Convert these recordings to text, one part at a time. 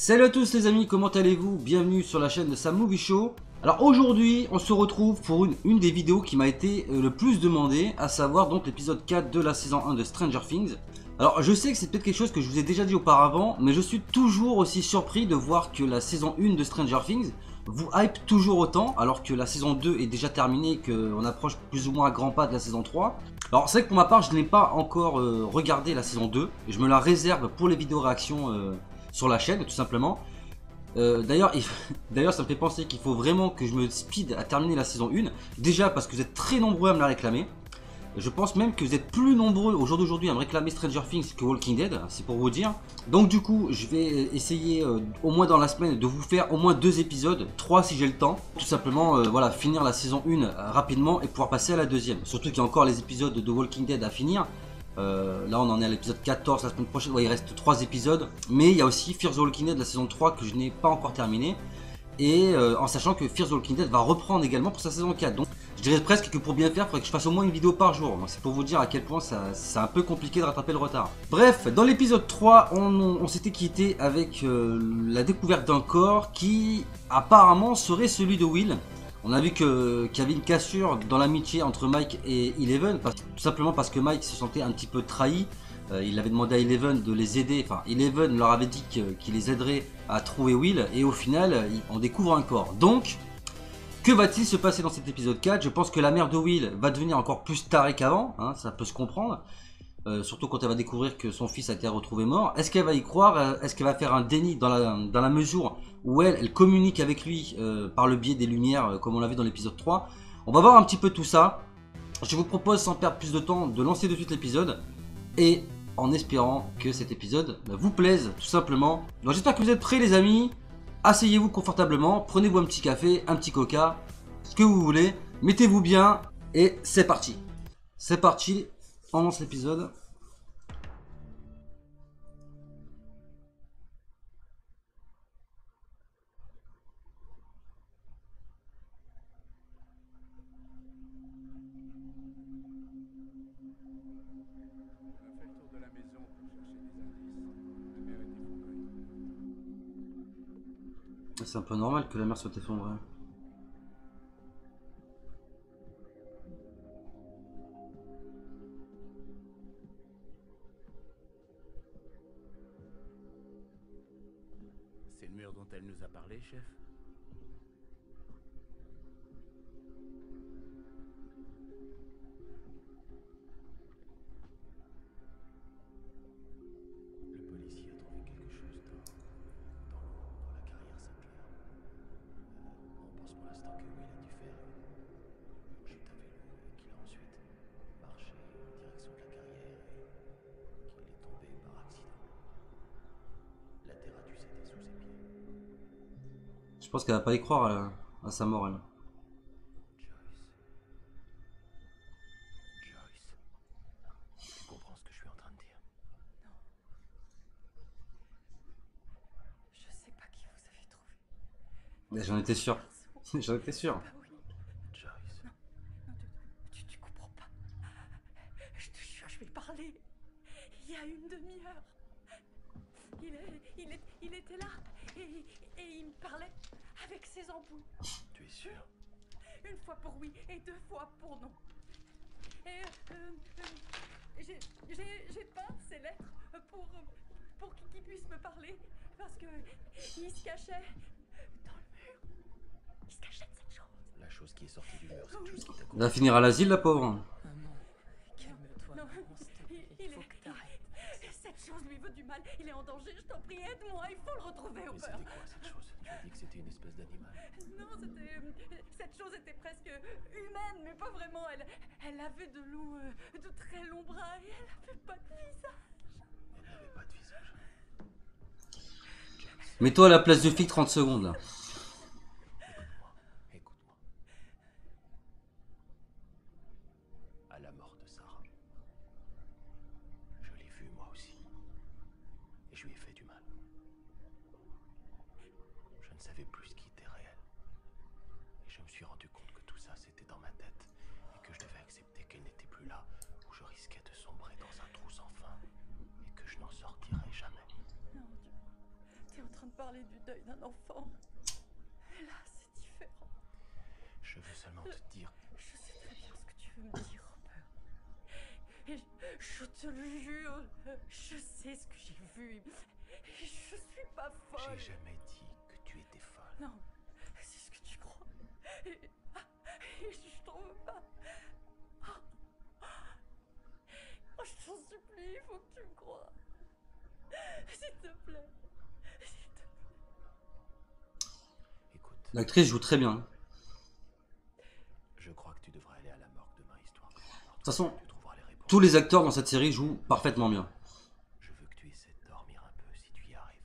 Salut à tous les amis, comment allez-vous? Bienvenue sur la chaîne de Sam Movie Show. Alors aujourd'hui, on se retrouve pour une des vidéos qui m'a été le plus demandée, à savoir donc l'épisode 4 de la saison 1 de Stranger Things. Alors je sais que c'est peut-être quelque chose que je vous ai déjà dit auparavant, mais je suis toujours aussi surpris de voir que la saison 1 de Stranger Things vous hype toujours autant, alors que la saison 2 est déjà terminée, qu'on approche plus ou moins à grands pas de la saison 3. Alors c'est vrai que pour ma part, je n'ai pas encore regardé la saison 2, et je me la réserve pour les vidéos réactions sur la chaîne tout simplement. D'ailleurs, ça me fait penser qu'il faut vraiment que je me speed à terminer la saison 1. Déjà parce que vous êtes très nombreux à me la réclamer. Je pense même que vous êtes plus nombreux au jour d'aujourd'hui à me réclamer Stranger Things que Walking Dead, c'est pour vous dire. Donc du coup, je vais essayer au moins dans la semaine de vous faire au moins 2 épisodes, 3 si j'ai le temps. Tout simplement, voilà, finir la saison 1 rapidement et pouvoir passer à la deuxième. Surtout qu'il y a encore les épisodes de Walking Dead à finir. Là on en est à l'épisode 14 la semaine prochaine, ouais, il reste 3 épisodes. Mais il y a aussi Fear the Walking Dead la saison 3 que je n'ai pas encore terminé. Et en sachant que Fear the Walking Dead va reprendre également pour sa saison 4. Donc je dirais presque que pour bien faire, il faudrait que je fasse au moins une vidéo par jour. C'est pour vous dire à quel point c'est un peu compliqué de rattraper le retard. Bref, dans l'épisode 3, on s'était quitté avec la découverte d'un corps qui apparemment serait celui de Will. On a vu qu'il y avait une cassure dans l'amitié entre Mike et Eleven, tout simplement parce que Mike se sentait un petit peu trahi. Il avait demandé à Eleven de les aider, enfin Eleven leur avait dit qu'il les aiderait à trouver Will, et au final on découvre un corps. Donc, que va-t-il se passer dans cet épisode 4? Je pense que la mère de Will va devenir encore plus tarée qu'avant, hein, ça peut se comprendre. Surtout quand elle va découvrir que son fils a été retrouvé mort. Est-ce qu'elle va y croire? Est-ce qu'elle va faire un déni dans la mesure où elle communique avec lui par le biais des lumières, comme on l'a vu dans l'épisode 3? On va voir un petit peu tout ça. Je vous propose, sans perdre plus de temps, de lancer de suite l'épisode, et en espérant que cet épisode vous plaise tout simplement. Donc j'espère que vous êtes prêts les amis. Asseyez-vous confortablement, prenez-vous un petit café, un petit coca, ce que vous voulez, mettez-vous bien, et c'est parti. C'est parti, on lance l'épisode. C'est un peu normal que la mer soit effondrée. C'est le mur dont elle nous a parlé, chef? Le policier a trouvé quelque chose dans la carrière Sattler. On pense pour l'instant que Will a dû faire une chute à vélo et qu'il a ensuite marché en direction de la carrière et qu'il est tombé par accident. La terre a dû céder sous ses pieds. Je pense qu'elle va pas y croire à sa mort elle. Joyce. Tu comprends ce que je suis en train de dire? Non. Je sais pas qui vous avez trouvé. J'en étais sûr. J'en étais sûr. Ah oui. Joyce. Non, tu comprends pas. Je te jure, je vais parler. Il y a une demi-heure. Il était là et il me parlait avec ses embouts. Tu es sûr? Une fois pour oui et 2 fois pour non. Et j'ai peint ces lettres pour qu'il puisse me parler, parce que il se cachait dans le mur. Il se cachait de cette chose. La chose qui est sortie du mur, cette chose qui t'a Elle va finir à l'asile la pauvre. Maman, calme-toi, Non, maman, s'il te plaît. Il faut que t'arrêtes. Cette chose lui veut du mal. Il est en danger. Je t'en prie, aide-moi. Il faut le retrouver, Mais Hopper. c'était quoi cette chose? Tu as dit que c'était une espèce d'animal. Non, cette chose était presque humaine, mais pas vraiment. Elle avait de très longs bras et elle avait pas de visage. Elle n'avait pas de visage. Joyce, Mets-toi à la place de flic 30 secondes là. écoute-moi. Écoute-moi. À la mort de Sarah, je l'ai vue moi aussi. Et je lui ai fait du mal. Je ne savais plus ce qui était réel. Et je me suis rendu compte que tout ça c'était dans ma tête. Et que je devais accepter qu'elle n'était plus là. Où je risquais de sombrer dans un trou sans fin. Et que je n'en sortirais jamais. Non, t'es en train train de parler du deuil d'un enfant. Et là, c'est différent. Je veux seulement te dire. Je sais très bien ce que tu veux me dire, Robert. Et je te le jure, je sais ce que j'ai vu. Et je suis pas folle. J'ai jamais dit que tu étais folle. Non, c'est ce que tu crois. Et je t'en veux pas. Oh, je t'en supplie, il faut que tu me crois. S'il te plaît. S'il te plaît. Écoute, L'actrice joue très bien. je crois que tu devrais aller à la morgue demain, histoire que De toute façon, tu trouveras les réponses. tous les acteurs dans cette série jouent parfaitement bien. Je veux que tu essaies de dormir un peu si tu y arrives.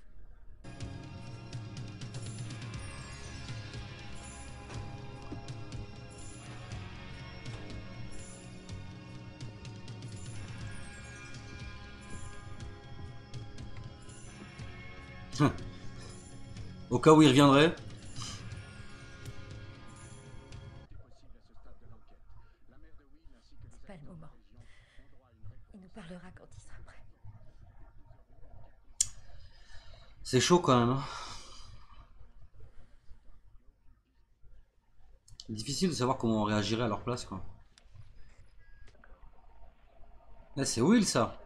Au cas où il reviendrait. C'est pas le moment. Il nous parlera quand il sera prêt. C'est chaud quand même. Hein. Difficile de savoir comment on réagirait à leur place, quoi. Là, c'est Will, ça.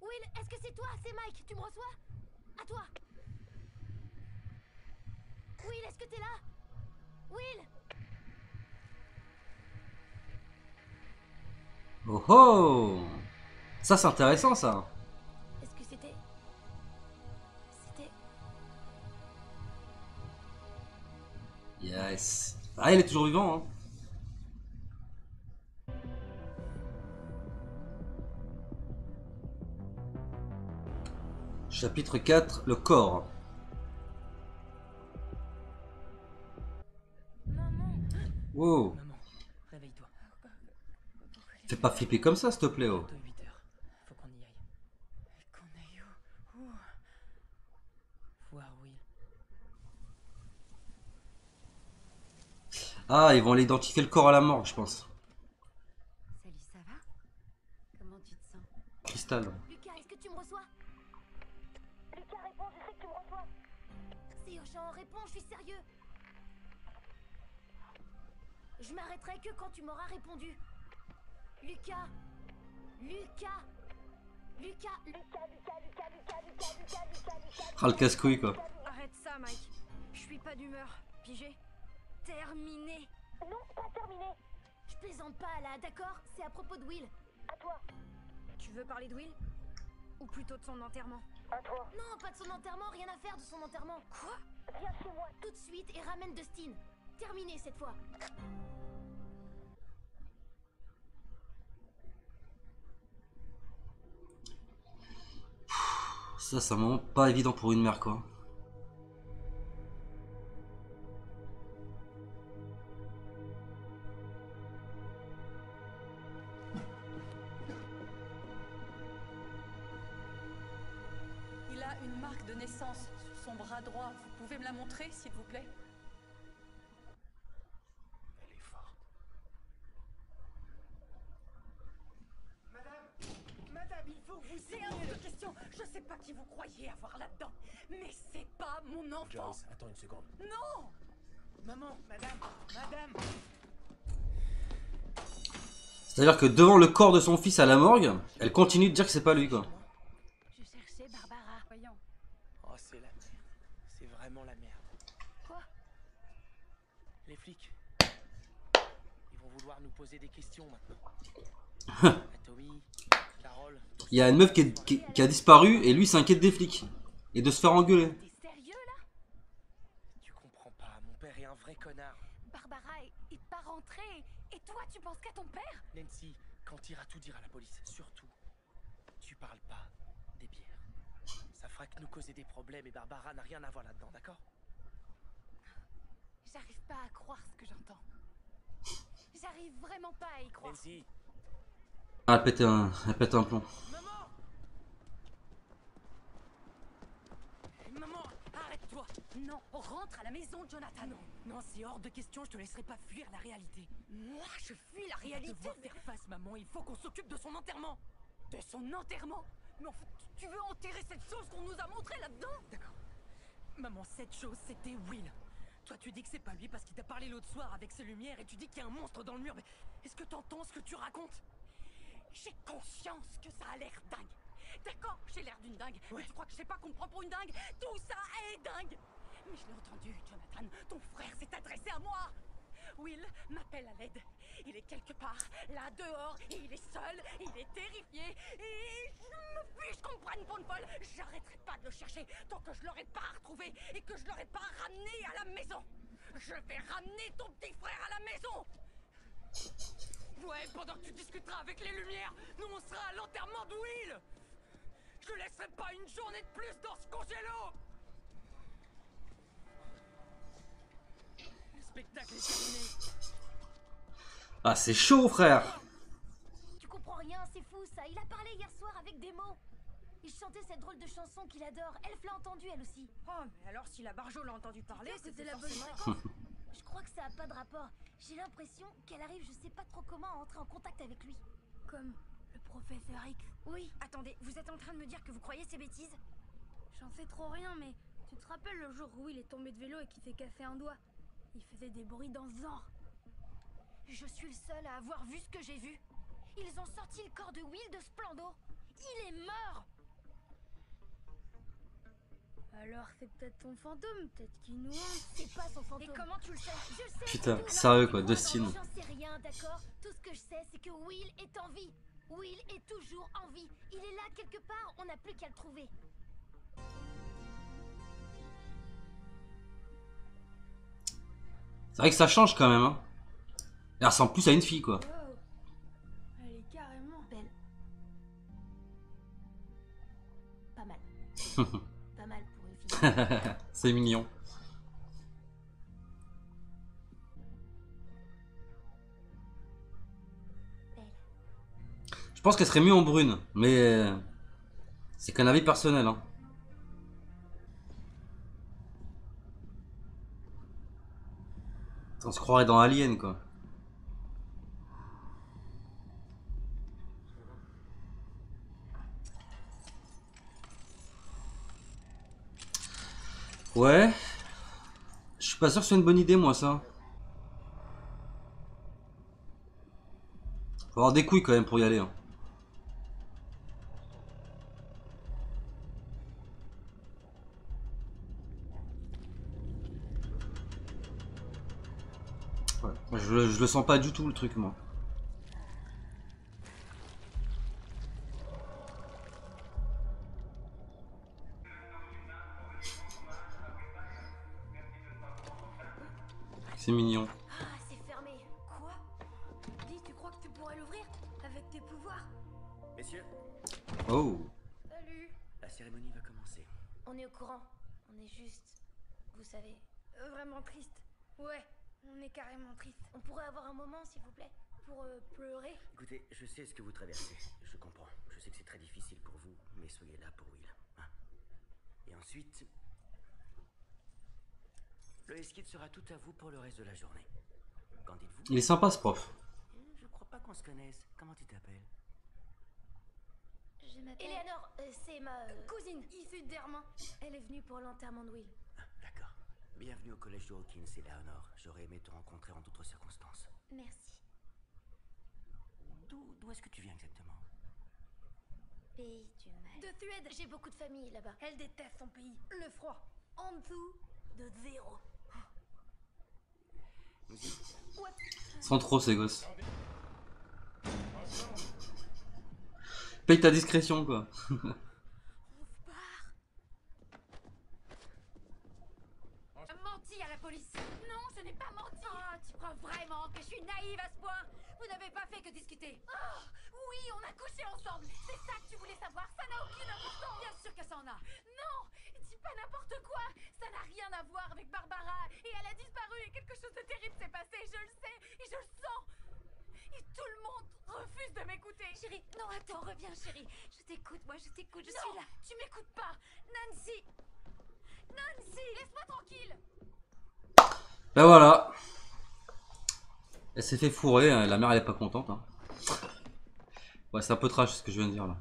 Will, est-ce que c'est toi? C'est Mike, tu me reçois? À toi. Will, est-ce que t'es là? Will. Oh oh! Ça, c'est intéressant, ça. Est-ce que c'était... Yes. Ah, il est toujours vivant, hein. Chapitre 4, le corps. Maman. Wow. Maman, réveille-toi. Fais pas flipper comme ça, s'il te plaît, oh. Bientôt 8 heures. Faut qu'on y aille. Qu'on aille où? Voir Will. Ah, ils vont aller identifier le corps à la morgue, je pense. Salut, ça va? Comment tu te sens? Cristal. Lucas, est-ce que tu me reçois? Lucas, réponds, je sais que tu me reçois. C'est urgent, réponds, je suis sérieux. Je m'arrêterai que quand tu m'auras répondu. Lucas. Lucas. Ah, le casse-couille, quoi. Arrête ça, Mike. Je suis pas d'humeur. Pigé. Terminé. Non, pas terminé. Je plaisante pas, là, d'accord? C'est à propos de Will. À toi. Tu veux parler de Will? Ou plutôt de son enterrement? À toi. Non, pas de son enterrement, rien à faire de son enterrement. Quoi? Viens chez moi tout de suite et ramène Dustin. Terminé cette fois. Ça, c'est vraiment pas évident pour une mère, quoi. Il a une marque de naissance sur son bras droit. Vous pouvez me la montrer, s'il vous plaît? Elle est forte. Madame, il faut que vous... C'est hors de question. Je sais pas qui vous croyez avoir là-dedans, mais c'est pas mon enfant. Joyce, attends une seconde. Non! Maman, madame. C'est-à-dire que devant le corps de son fils à la morgue, elle continue de dire que c'est pas lui, quoi. Je cherchais Barbara. Voyons. Oh, c'est la merde. C'est vraiment la merde. Quoi? Les flics. Ils vont vouloir nous poser des questions maintenant. Tommy, Carole. Il y a une meuf qui a disparu et lui s'inquiète des flics. Et de se faire engueuler. T'es sérieux là? Tu comprends pas, mon père est un vrai connard. Barbara est pas rentrée. Et toi, tu penses qu'à ton père? Nancy, quand t'iras tout dire à la police, surtout, tu parles pas des bières. Ça fera que nous causer des problèmes et Barbara n'a rien à voir là-dedans, d'accord? J'arrive pas à croire ce que j'entends. J'arrive vraiment pas à y croire. Nancy, Ah, elle pète un plomb. maman! Maman, arrête-toi! Non, rentre à la maison, Jonathan. Non, c'est hors de question, je te laisserai pas fuir la réalité. Moi, je fuis la On va réalité. devoir faire face, maman, il faut qu'on s'occupe de son enterrement. De son enterrement. Mais en fait, tu veux enterrer cette chose qu'on nous a montrée là-dedans? D'accord. Maman, cette chose, c'était Will. Toi, tu dis que c'est pas lui parce qu'il t'a parlé l'autre soir avec ses lumières et tu dis qu'il y a un monstre dans le mur. Mais est-ce que t'entends ce que tu racontes? J'ai conscience que ça a l'air dingue. D'accord, j'ai l'air d'une dingue. Ouais. Mais tu crois que je sais pas qu'on me prend pour une dingue? Tout ça est dingue. Mais je l'ai entendu, Jonathan. Ton frère s'est adressé à moi. Will m'appelle à l'aide. Il est quelque part, là dehors, et il est seul, il est terrifié, et je me fiche qu'on me prenne pour une folle. J'arrêterai pas de le chercher tant que je l'aurai pas retrouvé et que je l'aurai pas ramené à la maison. Je vais ramener ton petit frère à la maison. Ouais, pendant que tu discuteras avec les lumières, nous on sera à l'enterrement de Will. Je laisserai pas une journée de plus dans ce congélo. Le spectacle est terminé. Ah, c'est chaud, frère. Tu comprends rien, c'est fou ça. Il a parlé hier soir avec des mots. Il chantait cette drôle de chanson qu'il adore. Elf l'a entendue elle aussi. Oh, mais alors si la Barjo l'a entendu parler, C'était c'était la bonne forcément... fréquence. Je crois que ça a pas de rapport. J'ai l'impression qu'elle arrive, je sais pas trop comment, à entrer en contact avec lui. Comme le professeur X. Oui. Attendez, vous êtes en train de me dire que vous croyez ces bêtises? J'en sais trop rien, mais tu te rappelles le jour où il est tombé de vélo et qu'il s'est cassé un doigt? Il faisait des bruits dans ce genre. Je suis le seul à avoir vu ce que j'ai vu. Ils ont sorti le corps de Will de Splendo. Il est mort. Alors c'est peut-être ton fantôme, peut-être qu'il nous hante. C'est pas son fantôme. Et comment tu le sais? Je sais. Putain, c'est tout. sérieux, quoi, Non, Dustin. J'en sais rien, d'accord. Tout ce que je sais, c'est que Will est en vie. Will est toujours en vie. Il est là quelque part, on n'a plus qu'à le trouver. C'est vrai que ça change quand même, hein. Elle ressemble plus à une fille, quoi. Wow. Elle est carrément Belle. Pas mal. Pas mal pour une fille. C'est mignon. Belle. Je pense qu'elle serait mieux en brune, mais c'est qu'un avis personnel, hein. On se croirait dans Alien, quoi. Ouais. Je suis pas sûr que ce soit une bonne idée, moi, ça. Faut avoir des couilles, quand même, pour y aller, hein. Ouais. Moi, je le sens pas du tout, le truc, moi. C'est mignon. Ah, c'est fermé. Quoi? Dis, tu crois que tu pourrais l'ouvrir avec tes pouvoirs? Messieurs, Oh. Salut. la cérémonie va commencer. On est au courant. On est juste... Vous savez... Vraiment triste. Ouais, on est carrément triste. On pourrait avoir un moment, s'il vous plaît, pour pleurer. Écoutez, je sais ce que vous traversez. Je comprends. Je sais que c'est très difficile pour vous, mais soyez là pour Will. Hein. Et ensuite, le esquid sera tout à vous pour le reste de la journée. Qu'en dites-vous? Il est sympa, ce prof. Je crois pas qu'on se connaisse. Comment tu t'appelles? Je m'appelle... Eleanor, c'est ma... Cousine, issue d'Hermin. Elle est venue pour l'enterrement de Will. Ah, d'accord. Bienvenue au collège de Hawkins, Eleanor. J'aurais aimé te rencontrer en d'autres circonstances. Merci. D'où est-ce que tu viens exactement? Pays du mal. De Suède. J'ai beaucoup de famille là-bas. Elle déteste son pays. Le froid. En dessous de 0. Nous y sommes. Ils sont trop, ces gosses. Paye ta discrétion, quoi. Menti à la police. Non, je n'ai pas menti. Ah, tu crois vraiment que je suis naïve à ce point? Vous n'avez pas fait que discuter. Ah, oui, on a couché ensemble. C'est ça que tu voulais savoir. Ça n'a aucune importance. Bien sûr que ça en a. Non, dis pas n'importe quoi. Ça n'a rien à voir avec Barbara. Et elle a disparu et quelque chose de terrible s'est passé. Je le sais et je le sens. Et tout le monde refuse de m'écouter. Chérie, non, attends, reviens, chérie. Je t'écoute, moi, je t'écoute, je suis là. Tu m'écoutes pas. Nancy. Nancy, laisse-moi tranquille. Ben voilà. Elle s'est fait fourrer, hein, la mère elle est pas contente. Hein. Ouais, c'est un peu trash ce que je viens de dire là.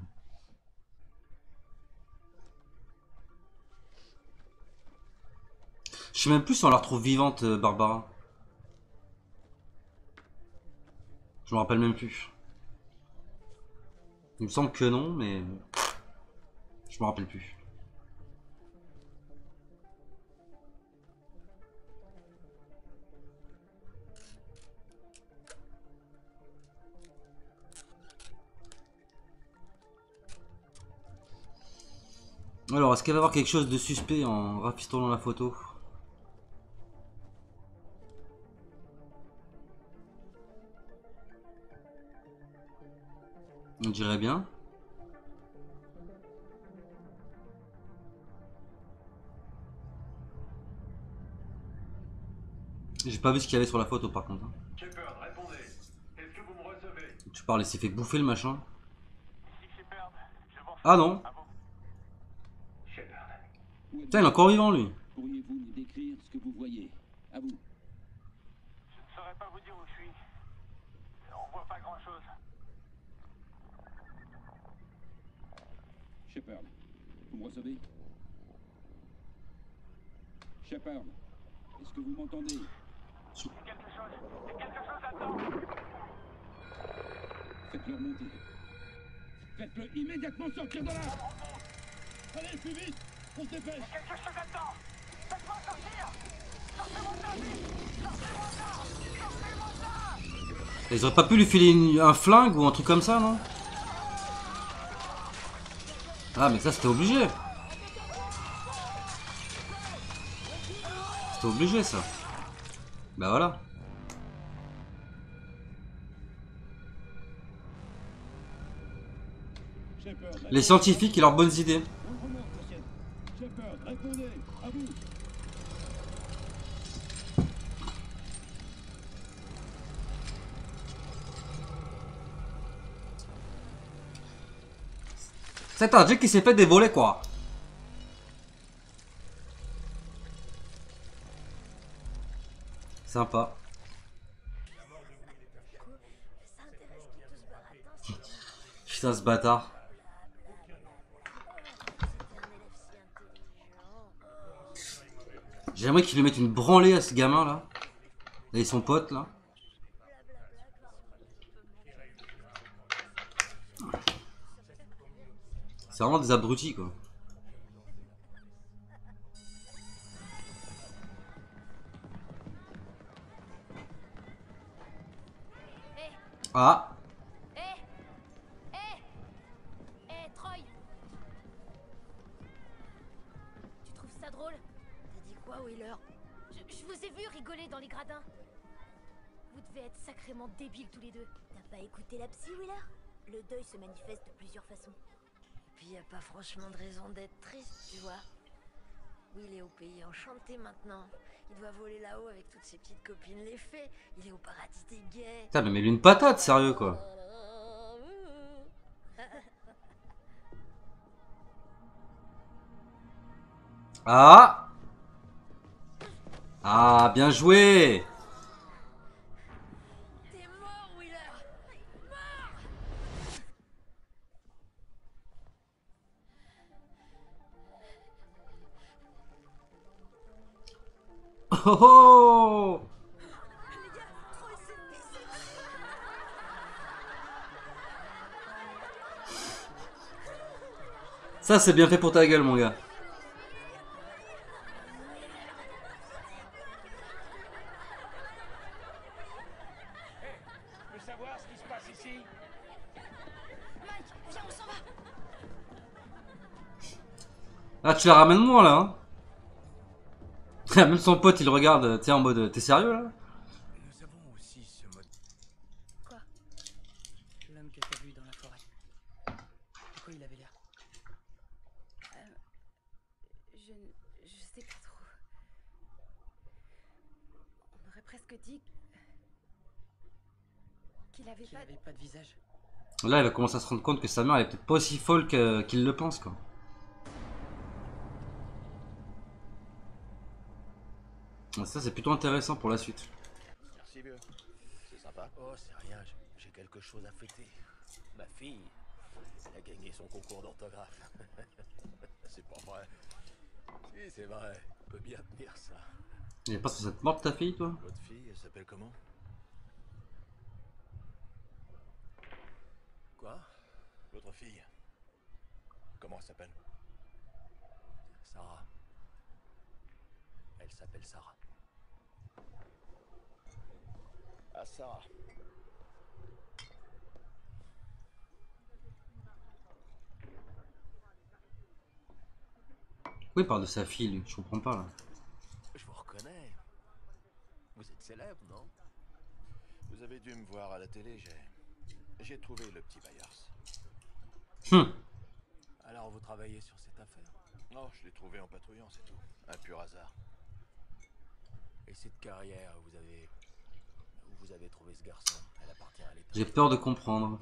Je sais même plus si on la retrouve vivante, Barbara. Je me rappelle même plus. Il me semble que non, mais je me rappelle plus. Alors, est-ce qu'elle va avoir quelque chose de suspect en rafistolant la photo? On dirait bien. J'ai pas vu ce qu'il y avait sur la photo par contre. Shepard, répondez. Est-ce que vous me recevez? Tu parles, il s'est fait bouffer le machin. Ici Shepard, je vous reçois. Ah non. À vous. Shepard. Putain, il est encore vivant lui. Pourriez-vous nous décrire ce que vous voyez? À vous. Je ne saurais pas vous dire où je suis. On voit pas grand-chose. Shepard, vous me recevez? Shepard, est-ce que vous m'entendez? C'est quelque chose là-dedans. Faites-le remonter. Faites-le immédiatement sortir de là. Allez, plus vite. On se dépêche. Quelque chose là-dedans. Faites-moi sortir. Sortez-moi de là, vite. Sortez-moi de là. Sortez-moi de là. Ils auraient pas pu lui filer un flingue ou un truc comme ça, non? Ah, mais ça c'était obligé. C'était obligé ça. Bah voilà. Shepard, Les scientifiques et leurs bonnes idées. on remonte, Cassiette. Shepard, répondez. À vous. C'est un Jack qui s'est fait dévoler quoi. Sympa. Ça intéresse qui tout ce baratin, Putain ce bâtard. J'aimerais qu'il lui mette une branlée à ce gamin là. Et son pote là. C'est vraiment des abrutis quoi. Ah. Troy. Tu trouves ça drôle? T'as dit quoi, Wheeler? Je vous ai vu rigoler dans les gradins. Vous devez être sacrément débiles tous les deux. T'as pas écouté la psy, Wheeler? Le deuil se manifeste de plusieurs façons. Puis y a pas franchement de raison d'être triste, tu vois. Will est au pays enchanté maintenant. Il doit voler là-haut avec toutes ses petites copines les fées. Il est au paradis des gays. Putain mais mets-lui une patate, sérieux quoi. Ah. Ah, bien joué. T'es mort, Wheeler. Oh oh. Ça c'est bien fait pour ta gueule mon gars. Je veux savoir ce qui se passe ici. Mike, viens, on s'en va. Ah tu la ramènes moi là hein. Même son pote il regarde, tu sais en mode t'es sérieux là? Nous avons aussi ce mode. Quoi? L'homme que t'as vu dans la forêt. De quoi il avait l'air? Je sais pas trop. On aurait presque dit qu'il avait Qu'il pas. avait pas de visage. Là il va commencer à se rendre compte que sa mère elle est peut-être pas aussi folle qu'il le pense quoi. Ça c'est plutôt intéressant pour la suite. Merci, vieux. C'est sympa. Oh, c'est rien, j'ai quelque chose à fêter. Ma fille, elle a gagné son concours d'orthographe. C'est pas vrai. Si, c'est vrai. On peut bien tenir ça. Il est pas censé être morte ta fille toi? Votre fille, elle s'appelle comment? Quoi? Votre fille. Comment elle s'appelle? Sarah. Elle s'appelle Sarah. Ah, Sarah. Oui, il parle de sa fille, lui. Je comprends pas là. Je vous reconnais. Vous êtes célèbre, non? Vous avez dû me voir à la télé, j'ai trouvé le petit Bayars. Alors vous travaillez sur cette affaire? Non, je l'ai trouvé en patrouillant, c'est tout. Un pur hasard. Et cette carrière, où vous avez trouvé ce garçon? Elle appartient à l'État. J'ai peur de comprendre.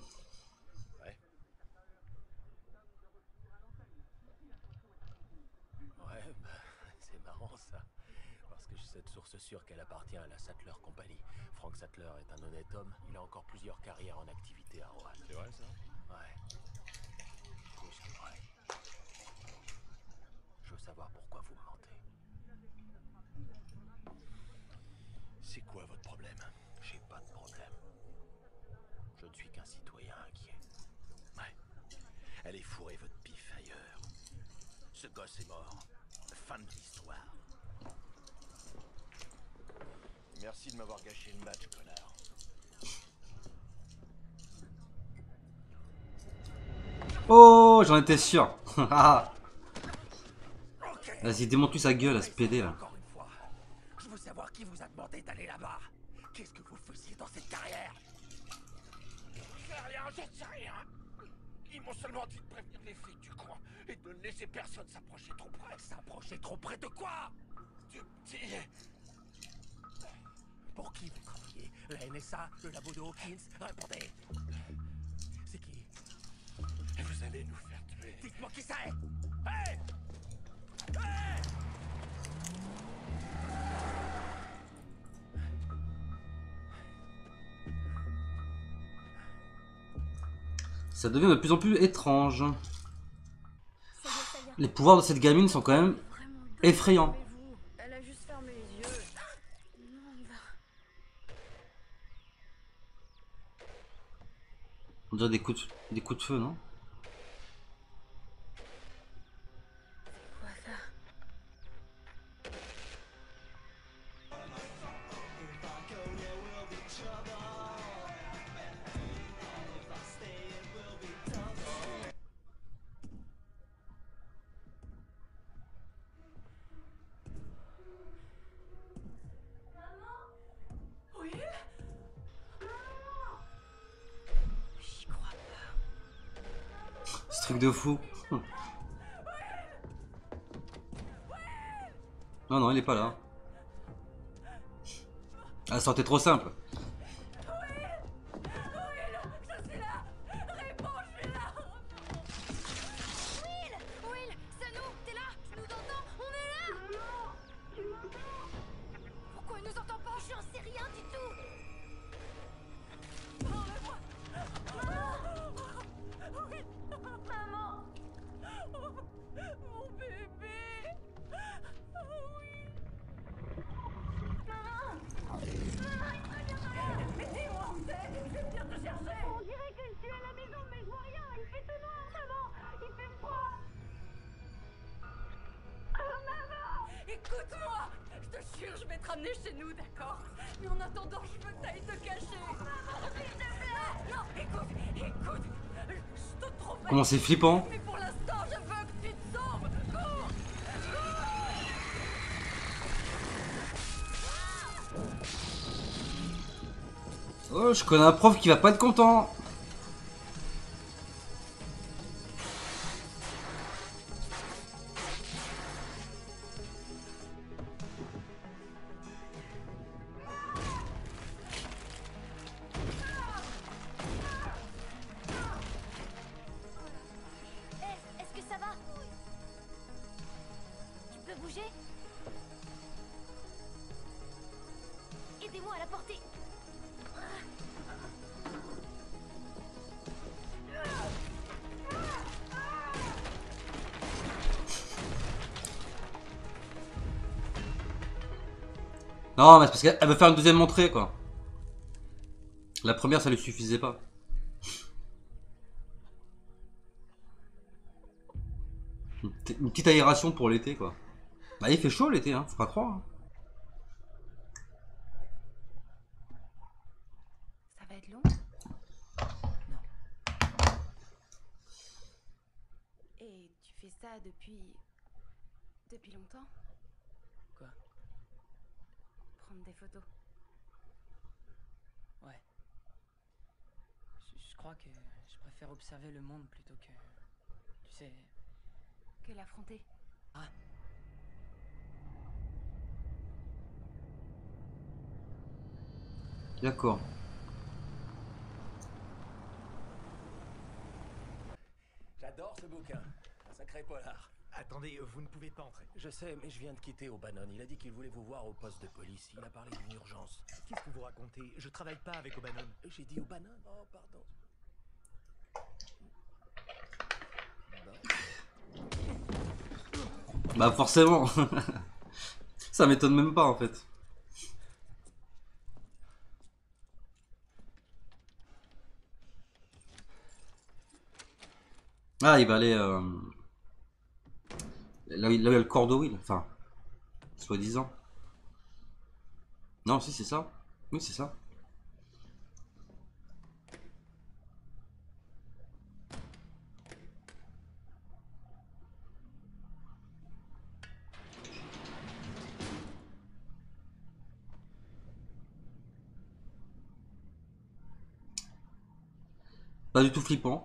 Ouais. Ouais, bah, c'est marrant ça. Parce que j'ai cette source sûre qu'elle appartient à la Sattler Company. Frank Sattler est un honnête homme. Il a encore plusieurs carrières en activité à Rouen. C'est vrai, ça? Ouais. Oui, c'est vrai. Je veux savoir pourquoi vous me mentez. C'est quoi votre problème? J'ai pas de problème. Je ne suis qu'un citoyen inquiet. Ouais. Allez fourrer votre pif ailleurs. Ce gosse est mort. Fin de l'histoire. Merci de m'avoir gâché le match, connard. Oh, j'en étais sûr. Vas-y, démonte-lui sa gueule à ce PD là. Encore une fois, je veux savoir qui vous a demandé d'aller là-bas. Qu'est-ce que vous faisiez dans cette carrière? J'en sais rien. Ils m'ont seulement dit de prévenir les flics du coin et de ne laisser personne s'approcher trop près. S'approcher trop près de quoi? Du petit... Pour qui vous travaillez? La NSA? Le labo de Hawkins? Répondez. C'est qui? Vous allez nous faire tuer. Dites-moi qui c'est! Hey! Hey! Ça devient de plus en plus étrange. Ça y est, ça y est. Les pouvoirs de cette gamine sont quand même Vraiment dingue. effrayants. Calmez-vous. Elle a juste fermé les yeux. Non, on va. On dirait des coups de feu, non? Quoi ça? Will? J'y crois pas. Ce truc de fou. Non, non, il est pas là. Ah, ça aurait été trop simple. Will, c'est nous. T'es là? Tu nous entends? On est là. Tu m'entends? Pourquoi il nous entend pas? J'en sais rien du tout. Maman. Mon bébé. Oh oui. Mais dis-moi où c'est. Je vais venir te chercher. On dirait que je suis à la maison, mais je vois rien. Il fait tout noir, maman. Il fait froid. Écoute-moi. Je te jure, je vais te ramener chez nous, d'accord? Mais en attendant, je veux que t'ailles te cacher. S'il te plaît. Non, écoute. Je te trouve. Comment c'est flippant. Mais pour l'instant, je veux que tu te sauves. Cours. Oh, je connais un prof qui va pas être content. Est-ce que ça va? Tu peux bouger? à la portée. Non, mais c'est parce qu'elle veut faire une deuxième entrée, quoi. La première, ça lui suffisait pas. Une petite aération pour l'été, quoi. Bah, il fait chaud l'été, hein, faut pas croire. Hein. Ça va être long? Non. Et tu fais ça depuis longtemps? Quoi? Prendre des photos. Ouais. Je crois que je préfère observer le monde plutôt que... Tu sais... Que l'affronter. Ah. D'accord. J'adore ce bouquin. Un sacré polar. Attendez, vous ne pouvez pas entrer. Je sais, mais je viens de quitter O'Bannon. Il a dit qu'il voulait vous voir au poste de police. Il a parlé d'une urgence. Qu'est-ce que vous racontez? Je travaille pas avec O'Bannon. J'ai dit O'Bannon? Oh, pardon. Bah, forcément. Ça m'étonne même pas, en fait. Ah, il va aller... Là où il y a le corps de Will. Enfin, soi-disant. Non, si, c'est ça. Oui, c'est ça. Pas du tout flippant.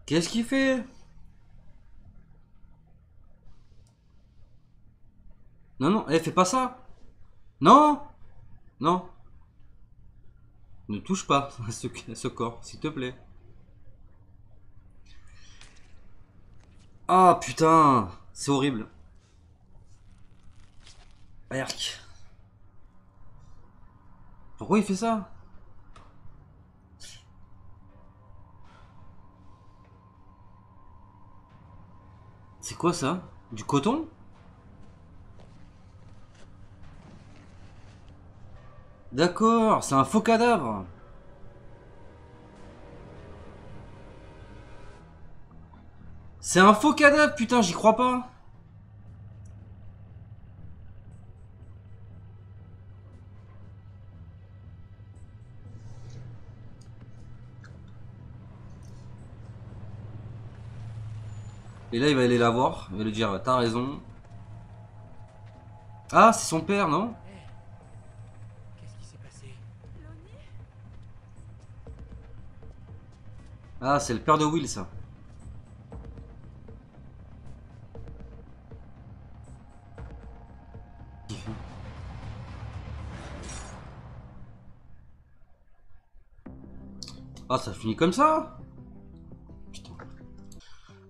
Qu'est-ce qu'il fait? Non, non, elle fait pas ça. Non. Non. Ne touche pas à ce corps, s'il te plaît. Ah putain, c'est horrible. Arc. Pourquoi il fait ça? C'est quoi ça? Du coton? D'accord, c'est un faux cadavre. C'est un faux cadavre, putain, j'y crois pas. Et là, il va aller la voir. Il va lui dire, t'as raison. Ah, c'est son père, non? Qu'est-ce qui s'est passé? Ah, c'est le père de Will, ça. Ah, ça finit comme ça? Putain.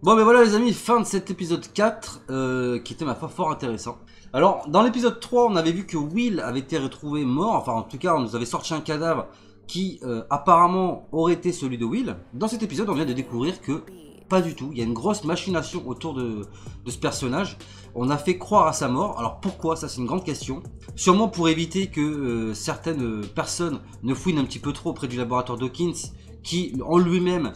Bon, mais voilà les amis, fin de cet épisode 4, qui était ma foi fort intéressant. Alors, dans l'épisode 3, on avait vu que Will avait été retrouvé mort. Enfin, en tout cas, on nous avait sorti un cadavre qui, apparemment, aurait été celui de Will. Dans cet épisode, on vient de découvrir que pas du tout. Il y a une grosse machination autour de ce personnage. On a fait croire à sa mort. Alors pourquoi? Ça, c'est une grande question. Sûrement pour éviter que certaines personnes ne fouinent un petit peu trop auprès du laboratoire Dawkins, qui en lui-même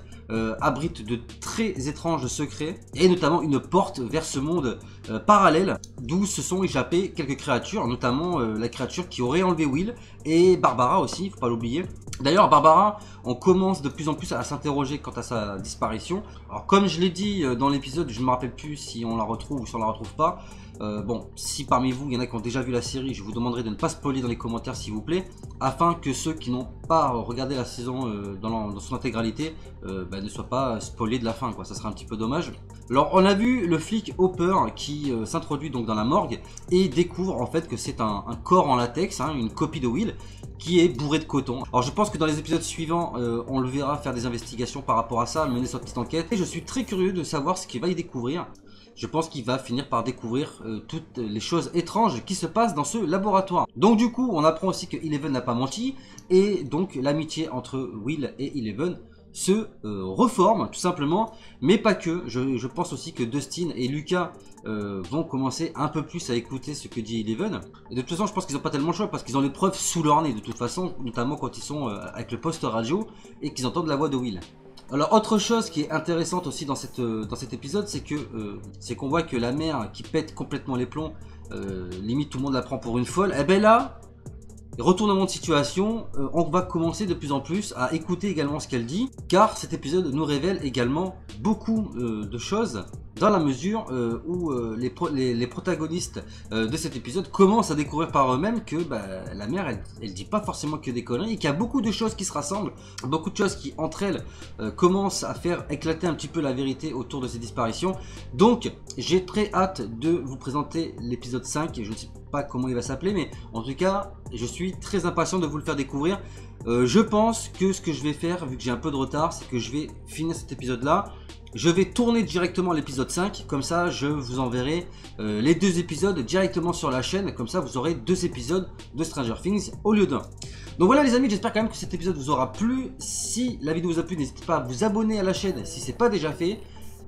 abrite de très étranges secrets, et notamment une porte vers ce monde parallèle, d'où se sont échappées quelques créatures, notamment la créature qui aurait enlevé Will, et Barbara aussi, il faut pas l'oublier. D'ailleurs, Barbara, on commence de plus en plus à s'interroger quant à sa disparition. Alors comme je l'ai dit dans l'épisode, je ne me rappelle plus si on la retrouve ou si on la retrouve pas, Bon, si parmi vous, il y en a qui ont déjà vu la série, je vous demanderai de ne pas spoiler dans les commentaires s'il vous plaît, afin que ceux qui n'ont pas regardé la saison dans son intégralité ne soient pas spoilés de la fin, quoi. Ça serait un petit peu dommage. Alors, on a vu le flic Hopper qui s'introduit donc dans la morgue et découvre en fait que c'est un corps en latex, hein, une copie de Will, qui est bourré de coton. Alors je pense que dans les épisodes suivants, on le verra faire des investigations par rapport à ça, mener sa petite enquête. Et je suis très curieux de savoir ce qu'il va y découvrir. Je pense qu'il va finir par découvrir toutes les choses étranges qui se passent dans ce laboratoire. Donc du coup, on apprend aussi que Eleven n'a pas menti. Et donc l'amitié entre Will et Eleven se reforme tout simplement. Mais pas que. Je pense aussi que Dustin et Lucas vont commencer un peu plus à écouter ce que dit Eleven. Et de toute façon, je pense qu'ils n'ont pas tellement le choix parce qu'ils ont les preuves sous leur nez de toute façon. Notamment quand ils sont avec le poste radio et qu'ils entendent la voix de Will. Alors autre chose qui est intéressante aussi dans cet épisode, c'est qu'on voit que la mère qui pète complètement les plombs, limite tout le monde la prend pour une folle, et ben là, retournement de situation, on va commencer de plus en plus à écouter également ce qu'elle dit, car cet épisode nous révèle également beaucoup de choses, dans la mesure où les protagonistes de cet épisode commencent à découvrir par eux-mêmes que la mère, elle dit pas forcément que des conneries, et qu'il y a beaucoup de choses qui se rassemblent, beaucoup de choses qui, entre elles, commencent à faire éclater un petit peu la vérité autour de ces disparitions. Donc, j'ai très hâte de vous présenter l'épisode 5, et je ne sais pas comment il va s'appeler, mais en tout cas, je suis très impatient de vous le faire découvrir. Je pense que ce que je vais faire, vu que j'ai un peu de retard, c'est que je vais finir cet épisode-là. Je vais tourner directement l'épisode 5, comme ça je vous enverrai les 2 épisodes directement sur la chaîne, comme ça vous aurez 2 épisodes de Stranger Things au lieu d'un. Donc voilà les amis, j'espère quand même que cet épisode vous aura plu. Si la vidéo vous a plu, n'hésitez pas à vous abonner à la chaîne si ce n'est pas déjà fait.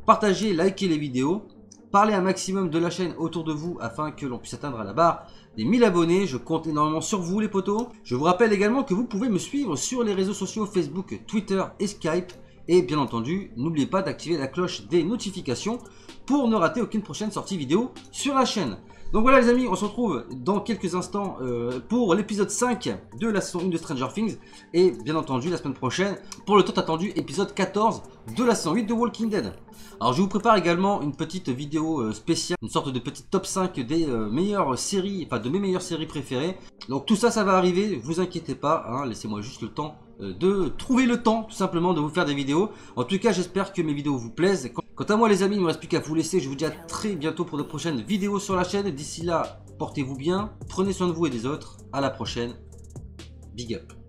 Partagez, likez les vidéos. Parlez un maximum de la chaîne autour de vous afin que l'on puisse atteindre la barre des 1000 abonnés. Je compte énormément sur vous les potos. Je vous rappelle également que vous pouvez me suivre sur les réseaux sociaux Facebook, Twitter et Skype. Et bien entendu, n'oubliez pas d'activer la cloche des notifications pour ne rater aucune prochaine sortie vidéo sur la chaîne. Donc voilà les amis, on se retrouve dans quelques instants pour l'épisode 5 de la saison 1 de Stranger Things. Et bien entendu la semaine prochaine pour le tant attendu épisode 14 de la saison 8 de Walking Dead. Alors je vous prépare également une petite vidéo spéciale, une sorte de petite top 5 des meilleures séries, enfin de mes meilleures séries préférées. Donc tout ça, ça va arriver, vous inquiétez pas, hein, laissez-moi juste le temps de trouver le temps tout simplement de vous faire des vidéos. En tout cas j'espère que mes vidéos vous plaisent. Quant à moi les amis, il ne me reste plus qu'à vous laisser. Je vous dis à très bientôt pour de prochaines vidéos sur la chaîne. D'ici là, portez-vous bien, prenez soin de vous et des autres. À la prochaine, big up.